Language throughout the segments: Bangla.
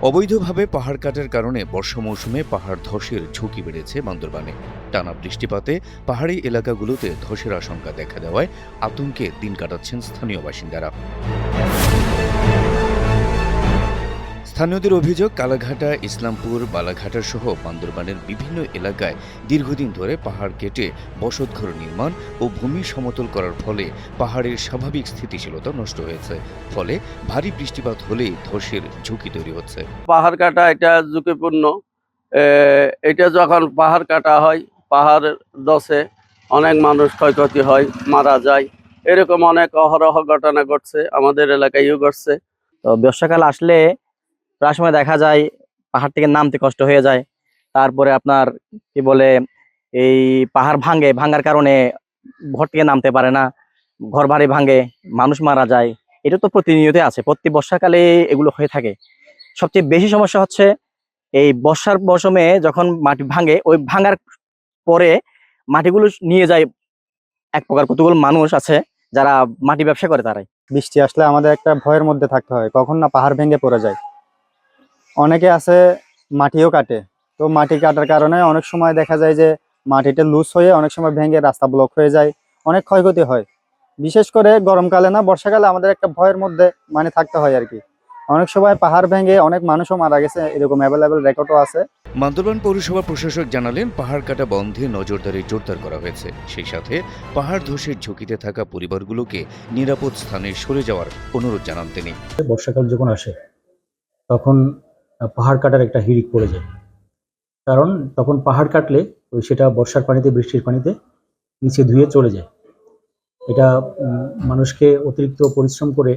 অবৈধভাবে পাহাড় কাটার কারণে বর্ষা মৌসুমে পাহাড় ধসের ঝুঁকি বেড়েছে বান্দরবানে। টানা বৃষ্টিপাতে পাহাড়ি এলাকাগুলোতে ধসের আশঙ্কা দেখা দেওয়ায় আতঙ্কে দিন কাটাচ্ছেন স্থানীয় বাসিন্দারা। স্থানীয়দের অভিযোগ, কালাঘাটা, ইসলামপুর, বালাঘাটা সহ বান্দরবানের বিভিন্ন এলাকায় দীর্ঘদিন ধরে পাহাড় কেটে বসতঘর নির্মাণ ও ভূমি সমতল করার ফলে পাহাড়ের স্বাভাবিক স্থিতিশীলতা নষ্ট হয়েছে। ফলে ভারী বৃষ্টিপাত হলেই ধসের ঝুঁকি তৈরি হচ্ছে। পাহাড় কাটা এটা ঝুঁকিপূর্ণ। এটা যখন পাহাড় কাটা হয়, পাহাড় ধসে অনেক মানুষ ক্ষয়ক্ষতি হয়, মারা যায়। এরকম অনেক অহরহ ঘটনা ঘটছে, আমাদের এলাকায়ও ঘটছে। তো বর্ষাকাল আসলে প্রায় সময় দেখা যায় পাহাড় থেকে নামতে কষ্ট হয়ে যায়। তারপরে আপনার কি বলে, এই পাহাড় ভাঙার কারণে ঘর থেকে নামতে পারে না, ঘর বাড়ি ভাঙে, মানুষ মারা যায়। এটা তো প্রতিনিয়ত আছে, প্রতি বর্ষাকালে এগুলো হয়ে থাকে। সবচেয়ে বেশি সমস্যা হচ্ছে এই বর্ষার মৌসুমে যখন মাটি ভাঙে, ওই ভাঙার পরে মাটিগুলো নিয়ে যায় এক প্রকার কতগুলো মানুষ আছে যারা মাটি ব্যবসা করে তারাই। বৃষ্টি আসলে আমাদের একটা ভয়ের মধ্যে থাকতে হয়, কখন না পাহাড় ভেঙে পড়ে যায়। অনেকে আছে মাটিও কাটে, তো মাটি কাটার কারণে অনেক সময় দেখা যায় যে মাটিটা লুজ হয়ে অনেক সময় ভেঙে রাস্তা ব্লক হয়ে যায়, অনেক ক্ষয়ক্ষতি হয়। বিশেষ করে গরমকালে না বর্ষাকালে আমাদের একটা ভয়ের মধ্যে থাকতে হয় আর কি। অনেক সময় পাহাড় ভেঙে অনেক মানুষও মারা গেছে, এরকম অ্যাভেলেবেল রেকর্ডও আছে। বান্দরবান পৌরসভা প্রশাসক জানালেন, পাহাড় কাটা বন্ধে নজরদারি জোরদার করা হয়েছে। সেই সাথে পাহাড় ধসের ঝুঁকিতে থাকা পরিবারগুলোকে নিরাপদ স্থানে সরে যাওয়ার অনুরোধ জানান তিনি। বর্ষাকাল যখন আসে তখন পাহাড় কাটার একটা হিড়িক পড়ে যায়, কারণ তখন পাহাড় কাটলে সেটা বর্ষার পানিতে, বৃষ্টির পানিতে নিচে ধুয়ে চলে যায়। এটা মানুষকে অতিরিক্ত পরিশ্রম করে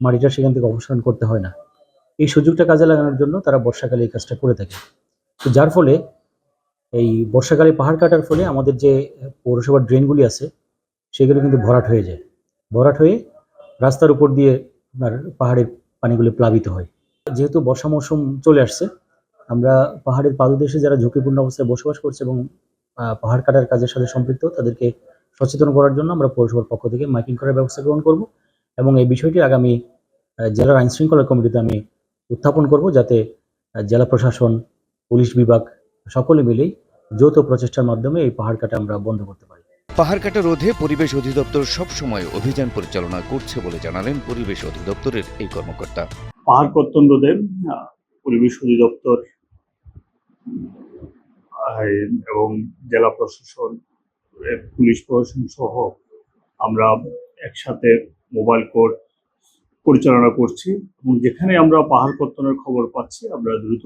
মাটিটা সেখান থেকে অপসারণ করতে হয় না। এই সুযোগটা কাজে লাগানোর জন্য তারা বর্ষাকালে এই কাজটা করে থাকে। তো যার ফলে এই বর্ষাকালে পাহাড় কাটার ফলে আমাদের যে পৌরসভার ড্রেনগুলি আছে সেগুলো কিন্তু ভরাট হয়ে যায়। ভরাট হয়ে রাস্তার উপর দিয়ে আপনার পাহাড়ের পানিগুলি প্লাবিত হয়। যেহেতু বর্ষা মৌসুম চলে আসছে, আমরা পাহাড়ের পাদদেশে যারা ঝুঁকিপূর্ণ অবস্থায় বসবাস করছে এবং পাহাড় কাটার কাজের সাথে সম্পৃক্ত, তাদেরকে সচেতন করার জন্য আমরা পৌরসভার পক্ষ থেকে মাইকিং করার ব্যবস্থা গ্রহণ করব এবং এই বিষয়টি আগামী জেলার আইন শৃঙ্খলা কমিটিতে আমি উত্থাপন করব, যাতে জেলা প্রশাসন, পুলিশ বিভাগ সকলে মিলেই যৌথ প্রচেষ্টার মাধ্যমে এই পাহাড় কাটা আমরা বন্ধ করতে পারি। পাহাড় কাটা রোধে পরিবেশ অধিদপ্তর সবসময় অভিযান পরিচালনা করছে বলে জানালেন পরিবেশ অধিদপ্তরের এই কর্মকর্তা। পাহাড় কর্তন রোধে পরিবেশ অধিদপ্তর এবং জেলা প্রশাসন, পুলিশ প্রশাসন সহ আমরা একসাথে মোবাইল কোর্ট পরিচালনা করছি এবং যেখানে আমরা পাহাড় কর্তনের খবর পাচ্ছি আমরা দ্রুত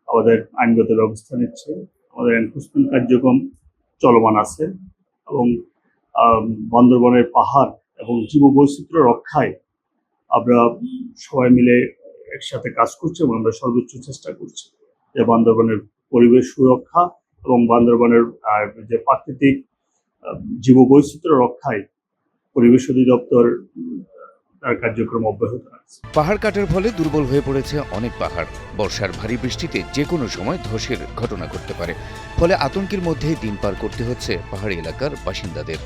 আমাদের আইনগত ব্যবস্থা নিচ্ছি। আমাদের এনফোর্সমেন্ট কার্যক্রম চলমান আছে এবং বান্দরবানের পাহাড় এবং জীববৈচিত্র্য রক্ষায় আমরা সবাই মিলে একসাথে কাজ করছি এবং আমরা সর্বোচ্চ চেষ্টা করছি যে বান্দরবানের পরিবেশ সুরক্ষা এবং বান্দরবানের যে প্রাকৃতিক জীববৈচিত্র্য রক্ষায় পরিবেশ অধিদপ্তর তার কার্যক্রম অব্যাহত আছে। পাহাড় কাটার ফলে দুর্বল হয়ে পড়েছে অনেক পাহাড়। বর্ষার ভারী বৃষ্টিতে যে কোনো সময় ধসের ঘটনা ঘটতে পারে। ফলে আতঙ্কের মধ্যেই দিন পার করতে হচ্ছে পাহাড়ি এলাকার বাসিন্দাদের।